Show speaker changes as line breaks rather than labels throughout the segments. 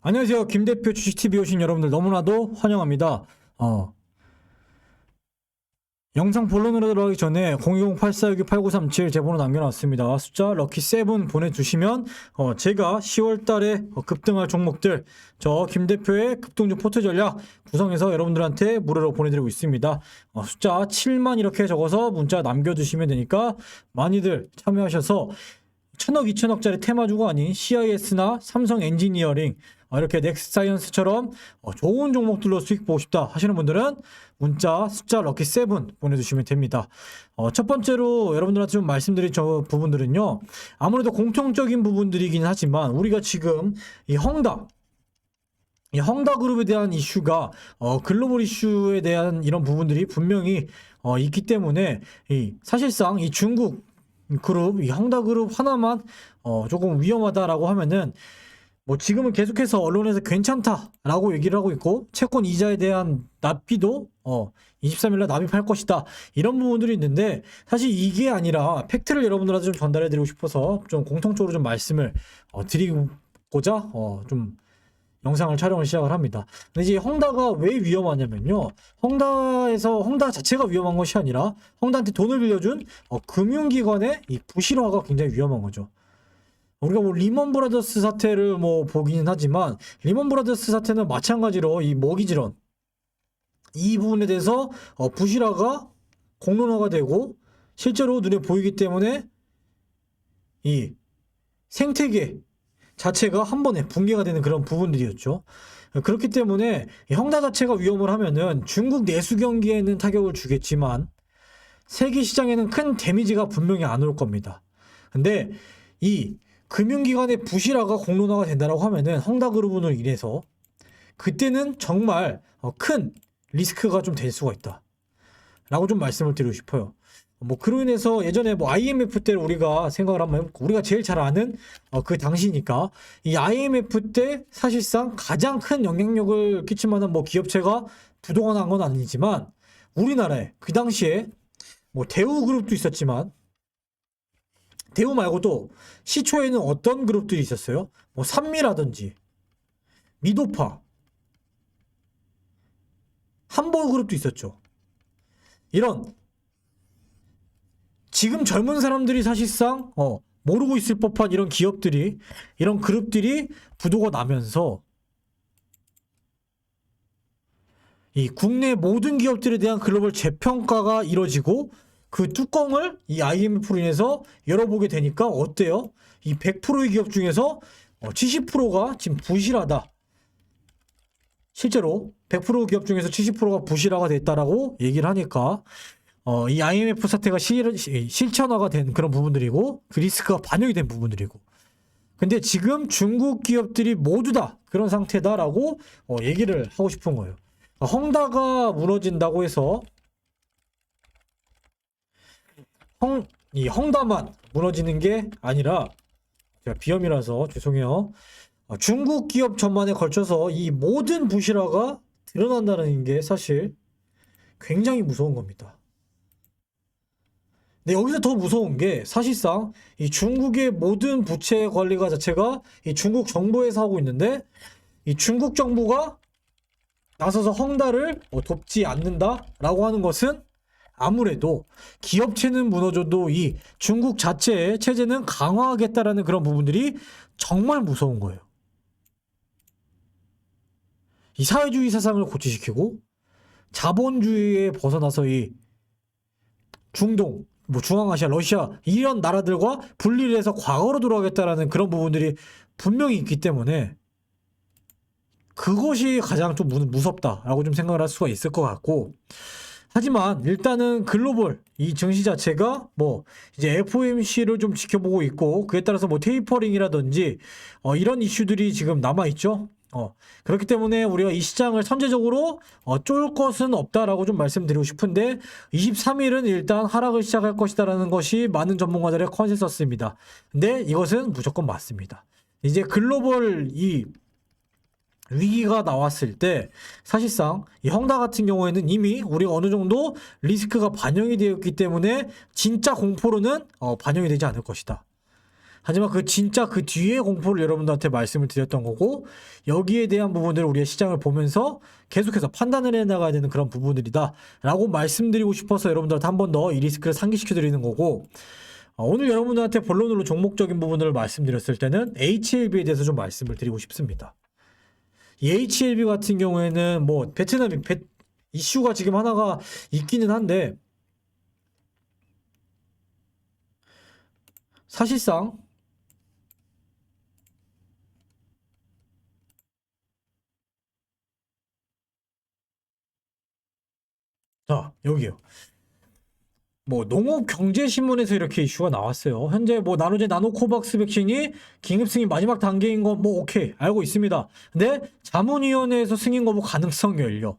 안녕하세요. 김대표 주식TV 오신 여러분들 너무나도 환영합니다. 영상 본론으로 들어가기 전에 010-8462-8937 제 번호 남겨놨습니다. 숫자 럭키7 보내주시면 제가 10월달에 급등할 종목들 저 김대표의 급등주 포트 전략 구성해서 여러분들한테 무료로 보내드리고 있습니다. 숫자 7만 이렇게 적어서 문자 남겨주시면 되니까 많이들 참여하셔서 1000억, 2000억짜리 테마주가 아닌 CIS나 삼성 엔지니어링 이렇게 넥스사이언스처럼 좋은 종목들로 수익 보고 싶다 하시는 분들은 문자 숫자 럭키7 보내주시면 됩니다. 첫 번째로 여러분들한테 좀 말씀드릴 저 부분들은요, 아무래도 공통적인 부분들이긴 하지만 우리가 지금 이 헝다 그룹에 대한 이슈가 글로벌 이슈에 대한 이런 부분들이 분명히 있기 때문에 사실상 이 중국 그룹, 이 헝다 그룹 하나만 조금 위험하다라고 하면은 뭐 지금은 계속해서 언론에서 괜찮다라고 얘기를 하고 있고, 채권 이자에 대한 납비도 23일날 납입할 것이다, 이런 부분들이 있는데, 사실 이게 아니라 팩트를 여러분들한테 좀 전달해 드리고 싶어서 좀 공통적으로 좀 말씀을 드리고자 좀 영상을 촬영을 시작을 합니다. 근데 이제 헝다가 왜 위험하냐면요, 헝다 자체가 위험한 것이 아니라 헝다한테 돈을 빌려준 금융기관의 이 부실화가 굉장히 위험한 거죠. 우리가 뭐 리먼 브라더스 사태를 뭐 보기는 하지만, 리먼 브라더스 사태는 마찬가지로 이 먹이질원 이 부분에 대해서 부실화가 공론화가 되고 실제로 눈에 보이기 때문에 이 생태계 자체가 한 번에 붕괴가 되는 그런 부분들이었죠. 그렇기 때문에 헝다 자체가 위험을 하면은 중국 내수 경기에는 타격을 주겠지만 세계 시장에는 큰 데미지가 분명히 안 올 겁니다. 근데 이 금융기관의 부실화가 공론화가 된다라고 하면은 헝다 그룹으로 인해서 그때는 정말 큰 리스크가 좀 될 수가 있다 라고 좀 말씀을 드리고 싶어요. 뭐 그로 인해서 예전에 뭐 IMF 때를 우리가 생각을 한번 해볼까. 우리가 제일 잘 아는 그 당시니까 이 IMF 때 사실상 가장 큰 영향력을 끼칠 만한 뭐 기업체가 부도가 난 건 아니지만, 우리나라에 그 당시에 뭐 대우그룹도 있었지만, 대우 말고도 시초에는 어떤 그룹들이 있었어요? 뭐 산미라든지 미도파, 한보그룹도 있었죠. 이런 지금 젊은 사람들이 사실상 모르고 있을 법한 이런 기업들이, 이런 그룹들이 부도가 나면서 이 국내 모든 기업들에 대한 글로벌 재평가가 이뤄지고, 그 뚜껑을 이 IMF로 인해서 열어보게 되니까 어때요? 이 100%의 기업 중에서 70%가 지금 부실하다. 실제로 100% 기업 중에서 70%가 부실화가 됐다라고 얘기를 하니까 이 IMF 사태가 실천화가 된 그런 부분들이고, 그 리스크가 반영이 된 부분들이고, 근데 지금 중국 기업들이 모두 다 그런 상태다라고 얘기를 하고 싶은 거예요. 헝다가 무너진다고 해서 이 헝다만 무너지는 게 아니라, 제가 비염이라서 죄송해요, 중국 기업 전반에 걸쳐서 이 모든 부실화가 드러난다는 게 사실 굉장히 무서운 겁니다. 근데 여기서 더 무서운 게, 사실상 이 중국의 모든 부채 관리가 자체가 이 중국 정부에서 하고 있는데, 이 중국 정부가 나서서 헝다를 돕지 않는다라고 하는 것은 아무래도 기업체는 무너져도 이 중국 자체의 체제는 강화하겠다라는 그런 부분들이 정말 무서운 거예요. 이 사회주의 사상을 고취시키고 자본주의에 벗어나서 이 중동, 뭐 중앙아시아, 러시아 이런 나라들과 분리를 해서 과거로 돌아가겠다라는 그런 부분들이 분명히 있기 때문에 그것이 가장 좀 무섭다라고 좀 생각을 할 수가 있을 것 같고, 하지만 일단은 글로벌 이 증시 자체가 뭐 이제 FOMC를 좀 지켜보고 있고, 그에 따라서 뭐 테이퍼링이라든지 이런 이슈들이 지금 남아 있죠. 그렇기 때문에 우리가 이 시장을 선제적으로 쫄 것은 없다라고 좀 말씀드리고 싶은데, 23일은 일단 하락을 시작할 것이다라는 것이 많은 전문가들의 컨센서스입니다. 근데 이것은 무조건 맞습니다. 이제 글로벌 이 위기가 나왔을 때 사실상 이 헝다 같은 경우에는 이미 우리가 어느 정도 리스크가 반영이 되었기 때문에 진짜 공포로는 반영이 되지 않을 것이다 하지만 그 진짜 그 뒤에 공포를 여러분들한테 말씀을 드렸던 거고, 여기에 대한 부분들을 우리의 시장을 보면서 계속해서 판단을 해 나가야 되는 그런 부분들이다 라고 말씀드리고 싶어서 여러분들한테 한 번 더 이 리스크를 상기시켜 드리는 거고, 오늘 여러분들한테 본론으로 종목적인 부분을 말씀드렸을 때는 HLB에 대해서 좀 말씀을 드리고 싶습니다. 이 HLB 같은 경우에는 뭐 베트남 이슈가 지금 하나가 있기는 한데, 사실상 자, 여기요. 뭐 농업경제신문에서 이렇게 이슈가 나왔어요. 현재 뭐 나노젠 나노코박스 백신이 긴급 승인 마지막 단계인 거 뭐 오케이 알고 있습니다. 근데 자문위원회에서 승인 거부 가능성이 열려.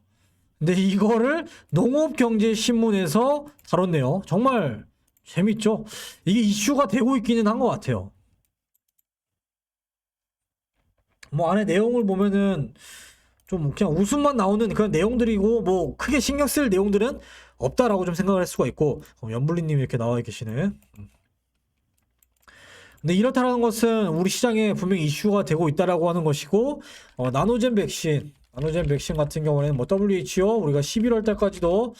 근데 이거를 농업경제신문에서 다뤘네요. 정말 재밌죠? 이게 이슈가 되고 있기는 한 것 같아요. 뭐 안에 내용을 보면은 좀 그냥 웃음만 나오는 그런 내용들이고, 뭐 크게 신경 쓸 내용들은 없다라고 좀 생각을 할 수가 있고, 연블리님 이렇게 나와 계시네. 근데 이렇다라는 것은 우리 시장에 분명히 이슈가 되고 있다라고 하는 것이고, 나노젠 백신 같은 경우에는 뭐 WHO 우리가 11월 달까지도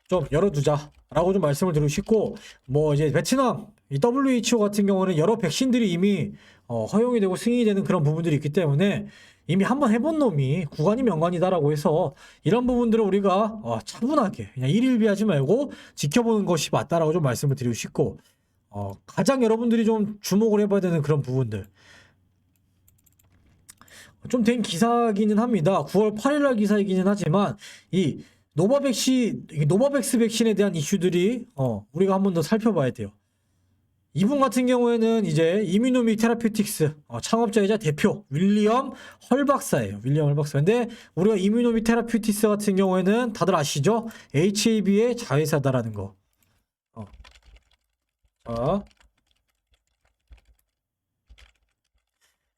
좀 열어두자라고 좀 말씀을 드리고 싶고, 뭐 이제 베트남 이 WHO 같은 경우는 여러 백신들이 이미 허용이 되고 승인이 되는 그런 부분들이 있기 때문에 이미 한번 해본 놈이 구간이 명관이다라고 해서 이런 부분들을 우리가 차분하게 그냥 일일비하지 말고 지켜보는 것이 맞다라고 좀 말씀을 드리고 싶고, 가장 여러분들이 좀 주목을 해봐야 되는 그런 부분들 좀 된 기사이기는 합니다. 9월 8일날 기사이기는 하지만 이 노바백스 백신에 대한 이슈들이 우리가 한 번 더 살펴봐야 돼요. 이분 같은 경우에는 이제 이뮤노미 테라퓨틱스 창업자이자 대표 윌리엄 헐 박사예요. 윌리엄 헐 박사. 근데 우리가 이뮤노미 테라퓨틱스 같은 경우에는 다들 아시죠? HAB의 자회사다라는 거. 자,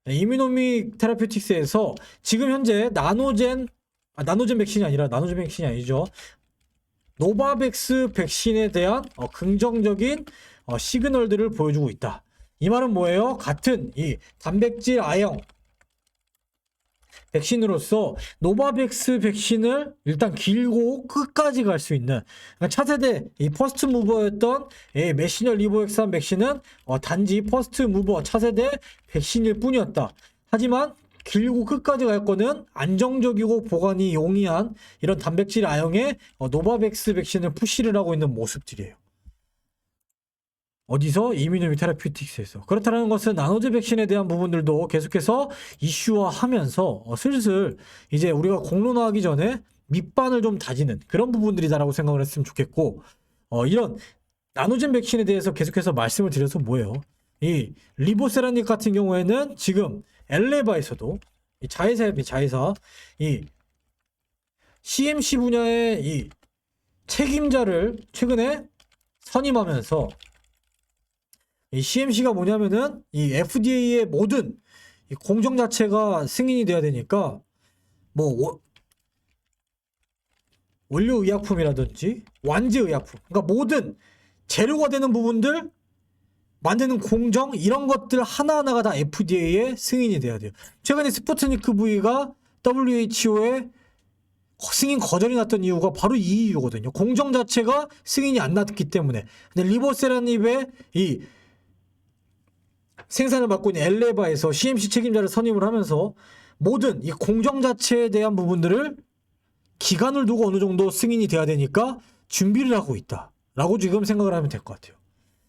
이뮤노미 테라퓨틱스에서 지금 현재 나노젠 백신이 아니라 나노젠 백신이 아니죠. 노바백스 백신에 대한 긍정적인 시그널들을 보여주고 있다. 이 말은 뭐예요? 같은 이 단백질 아형 백신으로서 노바백스 백신을 일단 길고 끝까지 갈 수 있는, 그러니까 차세대 이 퍼스트 무버였던 메시너 리보엑산 백신은 단지 퍼스트 무버 차세대 백신일 뿐이었다. 하지만 길고 끝까지 갈 거는 안정적이고 보관이 용이한 이런 단백질 아형의 노바백스 백신을 푸시를 하고 있는 모습들이에요. 어디서? 이뮤노미 테라퓨틱스에서. 그렇다는 것은 나노젠 백신에 대한 부분들도 계속해서 이슈화하면서 슬슬 이제 우리가 공론화하기 전에 밑반을 좀 다지는 그런 부분들이다라고 생각을 했으면 좋겠고, 이런 나노젠 백신에 대해서 계속해서 말씀을 드려서 뭐예요? 이 리보세라닉 같은 경우에는 지금 엘레바에서도 이 자회사 이 CMC 분야의 이 책임자를 최근에 선임하면서, 이 CMC가 뭐냐면은 이 FDA의 모든 이 공정 자체가 승인이 돼야 되니까 뭐 원료 의약품이라든지 완제 의약품, 그러니까 모든 재료가 되는 부분들 만드는 공정 이런 것들 하나하나가 다 FDA에 승인이 돼야 돼요. 최근에 스푸트니크 V가 WHO에 승인 거절이 났던 이유가 바로 이 이유거든요. 공정 자체가 승인이 안 났기 때문에. 근데 리보세라닙의 이 생산을 맡고 있는 엘레바에서 CMC 책임자를 선임을 하면서 모든 이 공정 자체에 대한 부분들을 기간을 두고 어느 정도 승인이 돼야 되니까 준비를 하고 있다라고 지금 생각을 하면 될 것 같아요.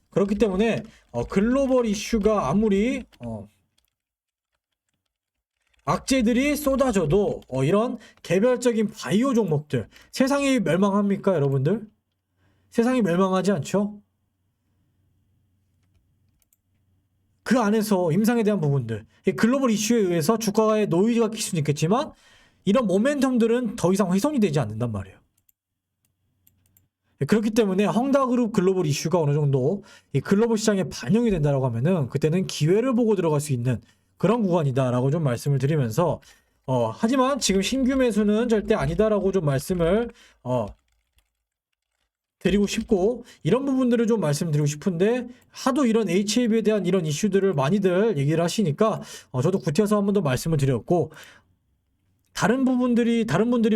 그렇기 때문에 글로벌 이슈가 아무리 악재들이 쏟아져도 이런 개별적인 바이오 종목들, 세상이 멸망합니까 여러분들? 세상이 멸망하지 않죠? 그 안에서 임상에 대한 부분들, 글로벌 이슈에 의해서 주가에 노이즈가 낄 수는 있겠지만 이런 모멘텀들은 더 이상 훼손이 되지 않는단 말이에요. 그렇기 때문에 헝다그룹 글로벌 이슈가 어느 정도 이 글로벌 시장에 반영이 된다라고 하면은 그때는 기회를 보고 들어갈 수 있는 그런 구간이다라고 좀 말씀을 드리면서, 하지만 지금 신규 매수는 절대 아니다라고 좀 말씀을 드리고 싶고, 이런 부분들을 좀 말씀드리고 싶은데 하도 이런 HAB에 대한 이런 이슈들을 많이들 얘기를 하시니까 저도 구태여서 한 번 더 말씀을 드렸고, 다른 분들이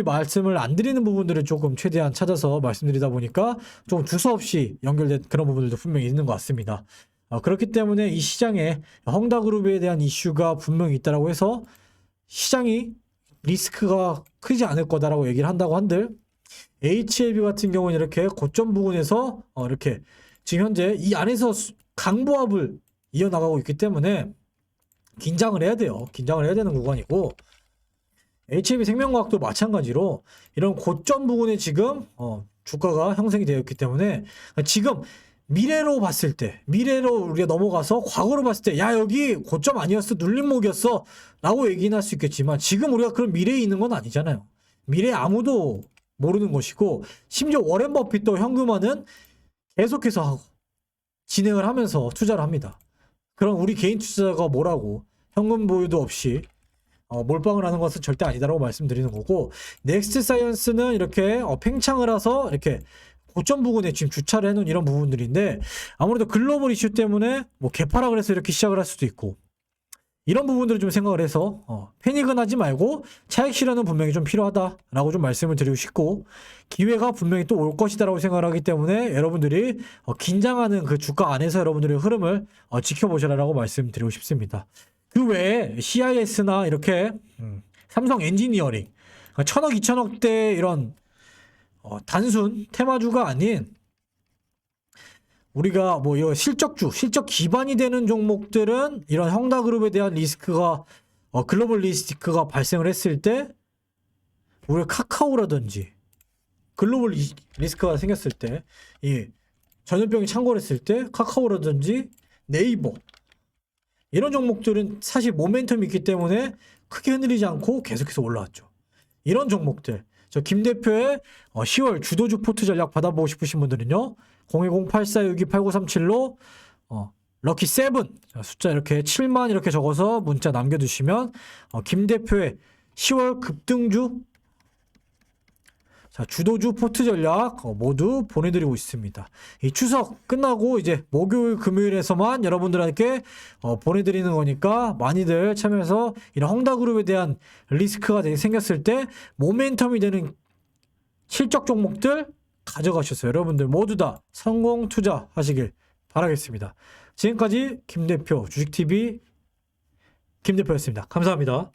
말씀을 안 드리는 부분들을 조금 최대한 찾아서 말씀드리다 보니까 좀 두서없이 연결된 그런 부분들도 분명히 있는 것 같습니다. 그렇기 때문에 이 시장에 헝다그룹에 대한 이슈가 분명히 있다라고 해서 시장이 리스크가 크지 않을 거다라고 얘기를 한다고 한들, HAB 같은 경우는 이렇게 고점 부근에서 이렇게 지금 현재 이 안에서 강보합을 이어나가고 있기 때문에 긴장을 해야 돼요. 긴장을 해야 되는 구간이고, HAB 생명과학도 마찬가지로 이런 고점 부근에 지금 주가가 형성이 되어 있기 때문에, 지금 미래로 봤을 때, 미래로 우리가 넘어가서 과거로 봤을 때, 야 여기 고점 아니었어, 눌림목이었어 라고 얘기는 할 수 있겠지만, 지금 우리가 그런 미래에 있는 건 아니잖아요. 미래에 아무도 모르는 것이고, 심지어 워렌 버핏도 현금화는 계속해서 하고 진행을 하면서 투자를 합니다. 그럼 우리 개인 투자자가 뭐라고 현금 보유도 없이 몰빵을 하는 것은 절대 아니다라고 말씀드리는 거고, 넥스트 사이언스는 이렇게 팽창을 해서 이렇게 고점 부근에 지금 주차를 해놓은 이런 부분들인데, 아무래도 글로벌 이슈 때문에 뭐 개파락을 해서 이렇게 시작을 할 수도 있고, 이런 부분들을 좀 생각을 해서 패닉은 하지 말고 차익 실현은 분명히 좀 필요하다라고 좀 말씀을 드리고 싶고, 기회가 분명히 또 올 것이다라고 생각을 하기 때문에 여러분들이 긴장하는 그 주가 안에서 여러분들의 흐름을 지켜보시라라고 말씀드리고 싶습니다. 그 외에 CIS나 이렇게 삼성 엔지니어링 1000억 2000억대 이런 단순 테마주가 아닌, 우리가 뭐 이런 실적 기반이 되는 종목들은 이런 헝다그룹에 대한 리스크가 글로벌 리스크가 발생을 했을 때, 우리 카카오라든지 글로벌 리스크가 생겼을 때, 이 전염병이 창궐했을 때 카카오라든지 네이버, 이런 종목들은 사실 모멘텀이 있기 때문에 크게 흔들리지 않고 계속해서 올라왔죠. 이런 종목들, 저 김 대표의 10월 주도주 포트 전략 받아보고 싶으신 분들은요, 010-8462-8937로 럭키 7 숫자 이렇게 7만 이렇게 적어서 문자 남겨주시면 김 대표의 10월 급등주, 주도주 포트 전략 모두 보내드리고 있습니다. 이 추석 끝나고 이제 목요일 금요일에서만 여러분들에게 보내드리는 거니까 많이들 참여해서 이런 헝다그룹에 대한 리스크가 생겼을 때 모멘텀이 되는 실적 종목들 가져가셨어요. 여러분들 모두 다 성공 투자하시길 바라겠습니다. 지금까지 김대표 주식TV 김대표였습니다. 감사합니다.